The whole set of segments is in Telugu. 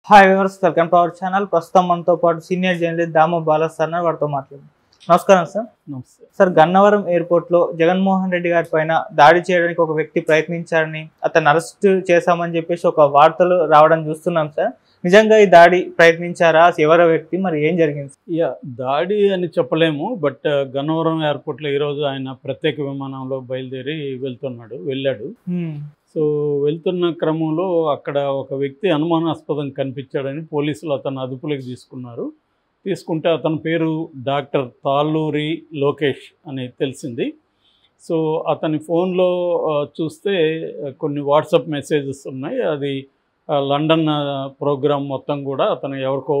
Hi viewers, welcome to our channel. ప్రస్తుతం మనతో పాటు సీనియర్ జర్నలిస్ట్ దాము బాలా సార్ వారితో మాట్లాడుతున్నాం. నమస్కారం సార్. నమస్తే సార్, గన్నవరం ఎయిర్పోర్ట్లో జగన్మోహన్ రెడ్డి గారి పైన దాడి చేయడానికి ఒక వ్యక్తి ప్రయత్నించారని, అతను అరెస్ట్ చేశామని చెప్పేసి ఒక వార్తలు రావడం చూస్తున్నాం సార్. నిజంగా ఈ దాడి ప్రయత్నించారా? ఎవరి వ్యక్తి, మరి ఏం జరిగింది? దాడి అని చెప్పలేము. బట్ గన్నవరం ఎయిర్పోర్ట్లో ఈరోజు ఆయన ప్రత్యేక విమానంలో బయలుదేరి వెళ్ళాడు. సో వెళ్తున్న క్రమంలో అక్కడ ఒక వ్యక్తి అనుమానాస్పదం కనిపించాడని పోలీసులు అతను అదుపులోకి తీసుకుంటే అతని పేరు డాక్టర్ తాళ్ళూరి లోకేష్ అని తెలిసింది. సో అతని ఫోన్లో చూస్తే కొన్ని వాట్సాప్ మెసేజెస్ ఉన్నాయి. అది లండన్ ప్రోగ్రాం మొత్తం కూడా అతను ఎవరికో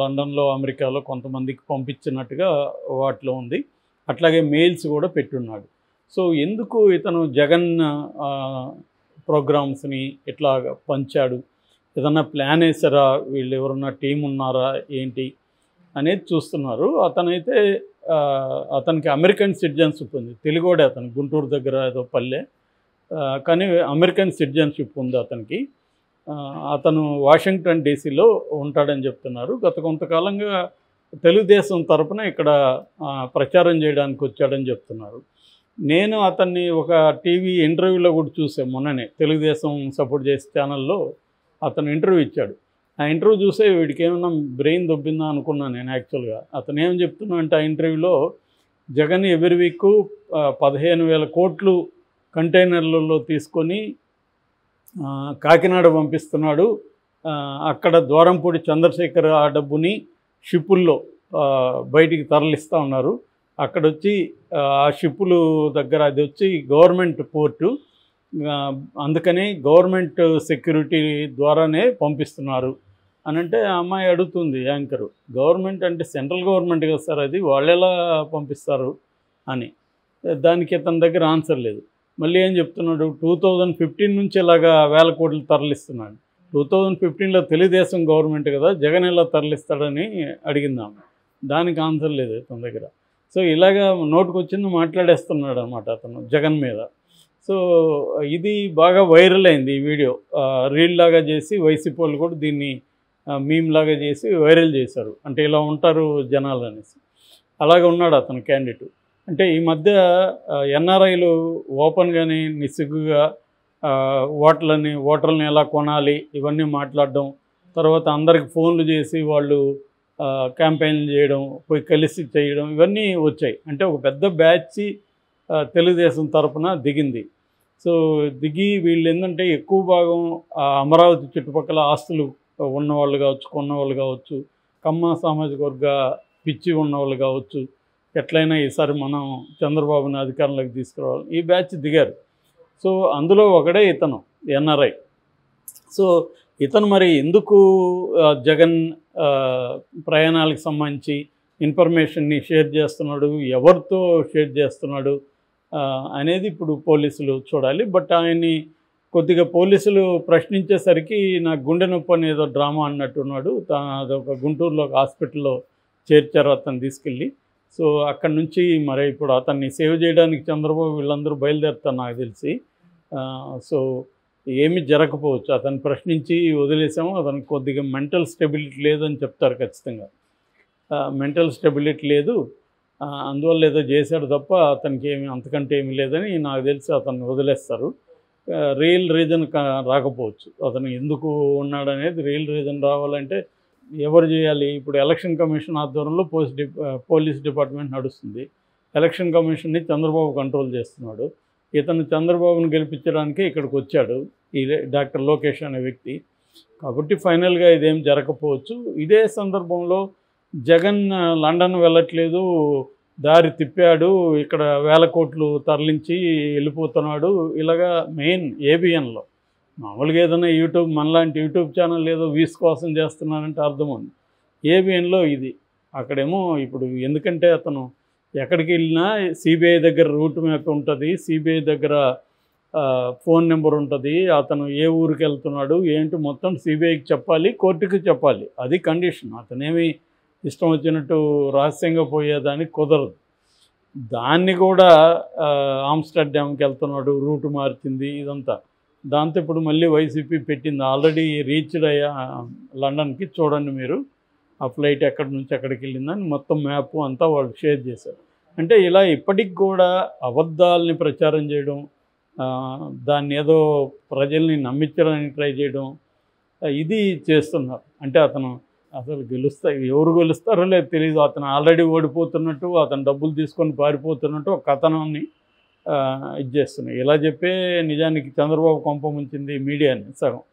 లండన్లో అమెరికాలో కొంతమందికి పంపించినట్టుగా వాటిలో ఉంది. అట్లాగే మెయిల్స్ కూడా పెట్టున్నాడు. సో ఎందుకు ఇతను జగన్ ప్రోగ్రామ్స్ని ఇట్లా పంచాడు, ఏదన్నా ప్లాన్ వేసారా, వీళ్ళు ఎవరన్నా టీం ఉన్నారా ఏంటి అనేది చూస్తున్నారు. అతనికి అమెరికన్ సిటిజన్షిప్ ఉంది. తెలుగోడే అతను, గుంటూరు దగ్గర ఏదో పల్లె, కానీ అమెరికన్ సిటిజన్షిప్ ఉంది అతనికి. అతను వాషింగ్టన్ డీసీలో ఉంటాడని చెప్తున్నారు. గత కొంతకాలంగా తెలుగుదేశం తరపున ఇక్కడ ప్రచారం చేయడానికి వచ్చాడని చెప్తున్నారు. నేను అతన్ని ఒక టీవీ ఇంటర్వ్యూలో కూడా చూసాను మొన్ననే. తెలుగుదేశం సపోర్ట్ చేసే ఛానల్లో అతను ఇంటర్వ్యూ ఇచ్చాడు. ఆ ఇంటర్వ్యూ చూసే వీడికి ఏమన్నా బ్రెయిన్ దొబ్బిందా అనుకున్నాను నేను యాక్చువల్గా. అతను ఏం చెప్తున్నా అంటే, ఆ ఇంటర్వ్యూలో జగన్ ఎవ్రీ వీక్ 15,000 కోట్లు కంటైనర్లలో తీసుకొని కాకినాడ పంపిస్తున్నాడు. అక్కడ ద్వారంపూడి చంద్రశేఖర్ ఆ డబ్బుని షిప్పుల్లో బయటికి తరలిస్తూ ఉన్నారు. అక్కడొచ్చి ఆ షిప్పులు దగ్గర అది వచ్చి గవర్నమెంట్ పోర్టు, అందుకని గవర్నమెంట్ సెక్యూరిటీ ద్వారానే పంపిస్తున్నారు అని అంటే, ఆ అమ్మాయి అడుగుతుంది యాంకరు, గవర్నమెంట్ అంటే సెంట్రల్ గవర్నమెంట్ కదా సార్, అది వాళ్ళు ఎలా పంపిస్తారు అని. దానికి అతని దగ్గర ఆన్సర్ లేదు. మళ్ళీ ఏం చెప్తున్నాడు, 2015 నుంచి ఇలాగా 1000 కోట్లు తరలిస్తున్నాడు. 2015లో తెలుగుదేశం గవర్నమెంట్ కదా, జగన్ ఎలా తరలిస్తాడని అడిగిందాము. దానికి ఆన్సర్ లేదు అతని దగ్గర. సో ఇలాగా నోటుకొచ్చింది మాట్లాడేస్తున్నాడు అనమాట అతను జగన్ మీద. సో ఇది బాగా వైరల్ అయింది ఈ వీడియో. రీల్ లాగా చేసి వైసీపీ వాళ్ళు కూడా దీన్ని మీమ్ లాగా చేసి వైరల్ చేశారు. అంటే ఇలా ఉంటారు జనాలు అనేసి. అలాగే ఉన్నాడు అతను క్యాండిడేట్. అంటే ఈ మధ్య ఎన్ఆర్ఐలు ఓపెన్గానే నిస్సిగ్గుగా ఓటర్లని ఎలా కొనాలి ఇవన్నీ మాట్లాడడం, తర్వాత అందరికి ఫోన్లు చేసి వాళ్ళు క్యాంపెయిన్లు చేయడం, పోయి కలిసి చేయడం, ఇవన్నీ వచ్చాయి. అంటే ఒక పెద్ద బ్యాచ్ తెలుగుదేశం తరపున దిగింది. సో దిగి వీళ్ళు ఏంటంటే ఎక్కువ భాగం అమరావతి చుట్టుపక్కల ఆస్తులు ఉన్నవాళ్ళు కావచ్చు, కొన్నవాళ్ళు కావచ్చు, కమ్మ సామాజిక వర్గ పిచ్చి ఉన్నవాళ్ళు కావచ్చు, ఎట్లయినా ఈసారి మనం చంద్రబాబుని అధికారంలోకి తీసుకురావాలి, ఈ బ్యాచ్ దిగారు. సో అందులో ఒకడే ఇతను ఎన్ఆర్ఐ. సో ఇతను మరి ఎందుకు జగన్ ప్రయాణాలకు సంబంధించి ఇన్ఫర్మేషన్ని షేర్ చేస్తున్నాడు, ఎవరితో షేర్ చేస్తున్నాడు అనేది ఇప్పుడు పోలీసులు చూడాలి. బట్ ఆయన్ని కొద్దిగా పోలీసులు ప్రశ్నించేసరికి నాకు గుండె నొప్పి అని ఏదో డ్రామా అన్నట్టున్నాడు. అదొక గుంటూరులో ఒక హాస్పిటల్లో చేర్చారు అతను తీసుకెళ్ళి. సో అక్కడి నుంచి మరి ఇప్పుడు అతన్ని సేవ్ చేయడానికి చంద్రబాబు వీళ్ళందరూ బయలుదేరుతారు నాకు తెలిసి. సో ఏమీ జరగకపోవచ్చు. అతను ప్రశ్నించి వదిలేసాము, అతనికి కొద్దిగా మెంటల్ స్టెబిలిటీ లేదని చెప్తారు ఖచ్చితంగా. మెంటల్ స్టెబిలిటీ లేదు, అందువల్ల ఏదో చేశాడు తప్ప అతనికి ఏమి అంతకంటే ఏమీ లేదని నాకు తెలిసి అతన్ని వదిలేస్తారు. రియల్ రీజన్ రాకపోవచ్చు. అతను ఎందుకు ఉన్నాడనేది రియల్ రీజన్ రావాలంటే ఎవరు చేయాలి? ఇప్పుడు ఎలక్షన్ కమిషన్ ఆధ్వర్యంలో పోలీస్ డిపార్ట్మెంట్ నడుస్తుంది. ఎలక్షన్ కమిషన్ని చంద్రబాబు కంట్రోల్ చేస్తున్నాడు. ఇతను చంద్రబాబును గెలిపించడానికి ఇక్కడికి వచ్చాడు ఈ డాక్టర్ లోకేష్ అనే వ్యక్తి. కాబట్టి ఫైనల్గా ఇదేం జరగకపోవచ్చు. ఇదే సందర్భంలో జగన్ లండన్ వెళ్ళట్లేదు, దారి తిప్పాడు, ఇక్కడ 1000 కోట్లు తరలించి వెళ్ళిపోతున్నాడు. ఇలాగా మెయిన్ ఏబిఎన్లో మామూలుగా ఏదైనా యూట్యూబ్ మనలాంటి యూట్యూబ్ ఛానల్ ఏదో వ్యూస్ కోసం చేస్తున్నారంటే అర్థముంది. ఏబిఎన్లో ఇది అక్కడేమో ఇప్పుడు ఎందుకంటే అతను ఎక్కడికి వెళ్ళినా సిబిఐ దగ్గర రూట్ మ్యాప్ ఉంటుంది, సిబిఐ దగ్గర ఫోన్ నెంబర్ ఉంటుంది, అతను ఏ ఊరికి వెళ్తున్నాడు ఏంటి మొత్తం సిబిఐకి చెప్పాలి, కోర్టుకి చెప్పాలి. అది కండిషన్. అతనేమి ఇష్టం వచ్చినట్టు రహస్యంగా పోయేదానికి కుదరదు. దాన్ని కూడా ఆమ్స్టర్డామ్కి వెళ్తున్నాడు, రూటు మార్చింది, ఇదంతా దాంతో ఇప్పుడు మళ్ళీ వైసీపీ పెట్టింది. ఆల్రెడీ రీచ్డ్ అయ్యా లండన్కి, చూడండి మీరు ఆ ఫ్లైట్ ఎక్కడి నుంచి ఎక్కడికి వెళ్ళిందని మొత్తం మ్యాప్ అంతా వాళ్ళు షేర్ చేశారు. అంటే ఇలా ఇప్పటికి కూడా అబద్ధాలని ప్రచారం చేయడం, దాన్ని ఏదో ప్రజల్ని నమ్మించడానికి ట్రై చేయడం, ఇది చేస్తున్నారు. అంటే అతను అసలు ఎవరు గెలుస్తారో లేదు తెలియదు. అతను ఆల్రెడీ ఓడిపోతున్నట్టు, అతను డబ్బులు తీసుకొని పారిపోతున్నట్టు ఒక కథనాన్ని ఇది చేస్తున్నాయి. ఇలా చెప్పే నిజానికి చంద్రబాబు కొంప ముంచింది మీడియాని సగం.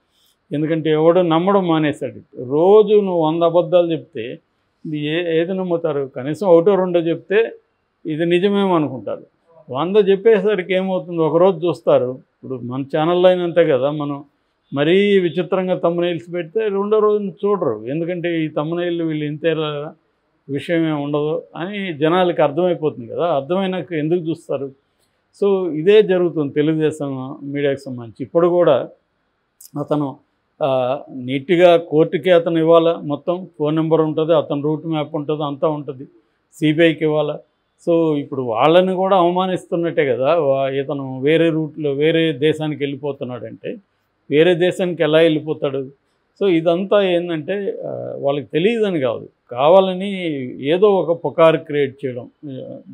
ఎందుకంటే ఎవడో నమ్మడం మానేశాడు. రోజు నువ్వు 100 అబద్ధాలు చెప్తే ఇది ఏది నమ్ముతారు? కనీసం ఒకటో రెండో చెప్తే ఇది నిజమేమో అనుకుంటారు. 100 చెప్పేసరికి ఏమవుతుంది, ఒకరోజు చూస్తారు. ఇప్పుడు మన ఛానల్లో అయినంతే కదా, మనం మరీ విచిత్రంగా తమ్మునైల్స్ పెడితే రెండో రోజు చూడరు. ఎందుకంటే ఈ తమ్మునైళ్ళు వీళ్ళు ఇంతే విషయం ఏమి ఉండదు అని జనాలకి అర్థమైపోతుంది కదా. అర్థమైనాక ఎందుకు చూస్తారు? సో ఇదే జరుగుతుంది తెలుగుదేశం మీడియాకి సంబంధించి. ఇప్పుడు కూడా అతను నీట్గా కోర్టుకి అతను ఇవ్వాలా, మొత్తం ఫోన్ నెంబర్ ఉంటుంది, అతను రూట్ మ్యాప్ ఉంటుంది, అంతా ఉంటుంది, సిబిఐకి ఇవ్వాలా. సో ఇప్పుడు వాళ్ళని కూడా అవమానిస్తున్నట్టే కదా. ఇతను వేరే రూట్లో వేరే దేశానికి వెళ్ళిపోతున్నాడంటే వేరే దేశానికి ఎలా వెళ్ళిపోతాడు? సో ఇదంతా ఏంటంటే వాళ్ళకి తెలియదని కాదు, కావాలని ఏదో ఒక పుకారు క్రియేట్ చేయడం.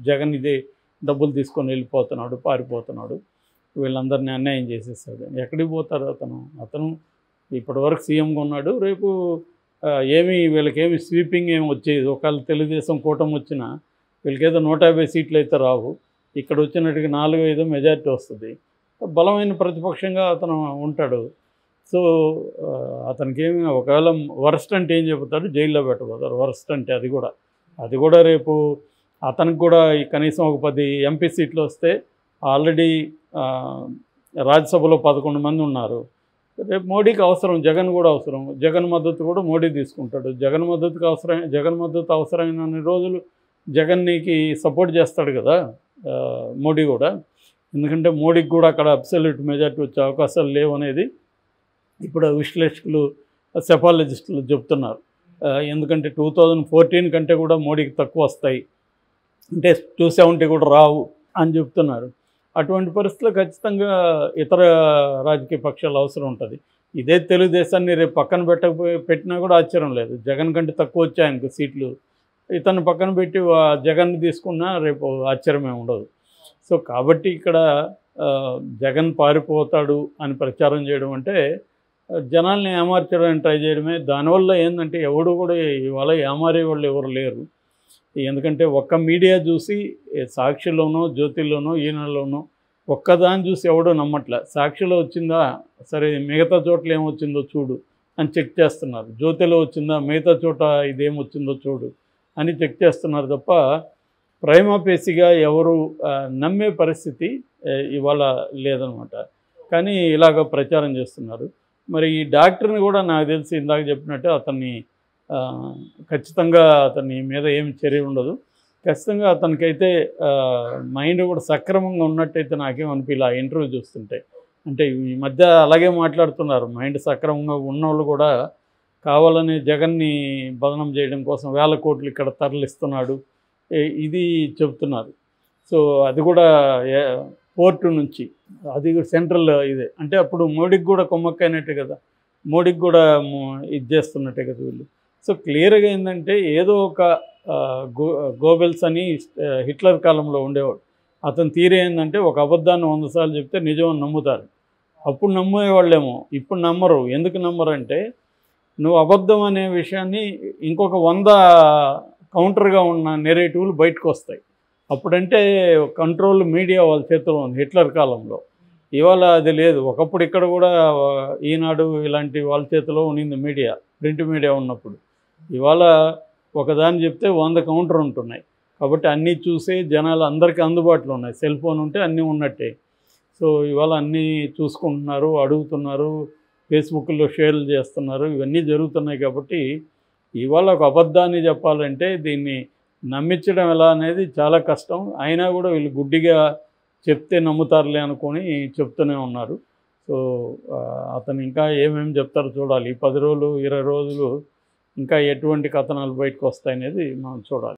జగన్ ఇదే డబ్బులు తీసుకొని వెళ్ళిపోతున్నాడు, పారిపోతున్నాడు, వీళ్ళందరినీ అన్యాయం చేసేస్తాడు. ఎక్కడికి పోతారు? అతను ఇప్పటివరకు సీఎంగా ఉన్నాడు. రేపు వీళ్ళకేమి స్వీపింగ్ ఏమి వచ్చేది. ఒకవేళ తెలుగుదేశం కూటమి వచ్చినా వీళ్ళకేదో 150 సీట్లు అయితే రావు. ఇక్కడ వచ్చినట్టుగా 4-5 మెజారిటీ వస్తుంది. బలమైన ప్రతిపక్షంగా అతను ఉంటాడు. సో అతనికి ఏమి, ఒకవేళ వరస్ట్ అంటే ఏం చెబుతాడు, జైల్లో పెట్టబోతారు. వరస్ట్ అంటే అది కూడా రేపు అతనికి కూడా కనీసం ఒక 10 ఎంపీ సీట్లు వస్తే, ఆల్రెడీ రాజ్యసభలో 11 మంది ఉన్నారు. రేపు మోడీకి అవసరం, జగన్ కూడా అవసరం. జగన్ మద్దతు కూడా మోడీ తీసుకుంటాడు. జగన్ మద్దతు అవసరమైన రోజులు జగన్నికి సపోర్ట్ చేస్తాడు కదా మోడీ కూడా. ఎందుకంటే మోడీకి కూడా అక్కడ అబ్సల్యూట్ మెజార్టీ వచ్చే అవకాశాలు లేవు అనేది ఇప్పుడు విశ్లేషకులు, సెఫాలజిస్టులు చెప్తున్నారు. ఎందుకంటే 2014 కంటే కూడా మోడీకి తక్కువ వస్తాయి, అంటే 270 కూడా రావు అని చెప్తున్నారు. అటువంటి పరిస్థితుల్లో ఖచ్చితంగా ఇతర రాజకీయ పక్షాలు అవసరం ఉంటుంది. ఇదే తెలుగుదేశాన్ని రేపు పక్కన పెట్టినా కూడా ఆశ్చర్యం లేదు. జగన్ కంటే తక్కువ వచ్చాయనుకో సీట్లు, ఇతను పక్కన పెట్టి జగన్ని తీసుకున్నా రేపు ఆశ్చర్యమే ఉండదు. సో కాబట్టి ఇక్కడ జగన్ పారిపోతాడు అని ప్రచారం చేయడం అంటే జనాల్ని ఏమార్చడానికి ట్రై చేయడమే. దానివల్ల ఏంటంటే ఎవడు కూడా ఇవాళ ఏమారే వాళ్ళు ఎవరు లేరు. ఎందుకంటే ఒక్క మీడియా చూసి, సాక్షిలోనో జ్యోతిలోనో ఈనాడులోనో ఒక్కదాన్ని చూసి ఎవడో నమ్మట్లే. సాక్షిలో వచ్చిందా, సరే మిగతా చోట్ల ఏమొచ్చిందో చూడు అని చెక్ చేస్తున్నారు. జ్యోతిలో వచ్చిందా, మిగతా చోట ఇదేమొచ్చిందో చూడు అని చెక్ చేస్తున్నారు తప్ప ప్రైమాపేసిగా ఎవరు నమ్మే పరిస్థితి ఇవాళ లేదనమాట. కానీ ఇలాగ ప్రచారం చేస్తున్నారు. మరి ఈ డాక్టర్ని కూడా నాకు తెలిసి ఇందాక చెప్పినట్టు ఖచ్చితంగా అతని మీద ఏమి చర్య ఉండదు. ఖచ్చితంగా అతనికైతే మైండ్ కూడా సక్రమంగా ఉన్నట్టయితే నాకేం అనిపించలే ఆ ఇంటర్వ్యూ చూస్తుంటే. అంటే ఈ మధ్య అలాగే మాట్లాడుతున్నారు, మైండ్ సక్రమంగా ఉన్నవాళ్ళు కూడా కావాలని జగన్ని బదనం చేయడం కోసం 1000 కోట్లు ఇక్కడ తరలిస్తున్నాడు ఇది చెబుతున్నారు. సో అది కూడా పోర్టు నుంచి, అది సెంట్రల్ ఇదే. అంటే అప్పుడు మోడీకి కూడా కొమ్మక్కైనట్టే కదా, మోడీకి కూడా ఇది చేస్తున్నట్టే కదా వీళ్ళు. సో క్లియర్గా ఏంటంటే ఏదో ఒక గోబెల్స్ అని హిట్లర్ కాలంలో ఉండేవాడు. అతని తీరే ఏంటంటే ఒక అబద్ధాన్ని 100 సార్లు చెప్తే నిజం అని నమ్ముతారు. అప్పుడు నమ్మేవాళ్ళేమో, ఇప్పుడు నమ్మరు. ఎందుకు నమ్మరంటే నువ్వు అబద్ధం అనే విషయాన్ని ఇంకొక 100 కౌంటర్గా ఉన్న నెరేటివ్లు బయటకు వస్తాయి. అప్పుడంటే కంట్రోల్ మీడియా వాళ్ళ చేతిలో ఉంది హిట్లర్ కాలంలో. ఇవాళ అది లేదు. ఒకప్పుడు ఇక్కడ కూడా ఈనాడు ఇలాంటి వాళ్ళ చేతిలో ఉన్నింది మీడియా, ప్రింట్ మీడియా ఉన్నప్పుడు. ఇవాళ ఒకదాన్ని చెప్తే 100 కౌంటర్ ఉంటున్నాయి. కాబట్టి అన్నీ చూసే జనాలు అందరికీ అందుబాటులో ఉన్నాయి. సెల్ ఫోన్ ఉంటే అన్నీ ఉన్నట్టే. సో ఇవాళ అన్నీ చూసుకుంటున్నారు, అడుగుతున్నారు, ఫేస్బుక్లో షేర్లు చేస్తున్నారు, ఇవన్నీ జరుగుతున్నాయి. కాబట్టి ఇవాళ ఒక అబద్ధాన్ని చెప్పాలంటే దీన్ని నమ్మించడం ఎలా అనేది చాలా కష్టం. అయినా కూడా వీళ్ళు గుడ్డిగా చెప్తే నమ్ముతారులే అనుకొని చెప్తూనే ఉన్నారు. సో అతను ఇంకా ఏమేమి చెప్తారో చూడాలి. ఈ 10 రోజులు 20 రోజులు ఇంకా ఎటువంటి కథనాలు బయటకు వస్తాయనేది మనం చూడాలి.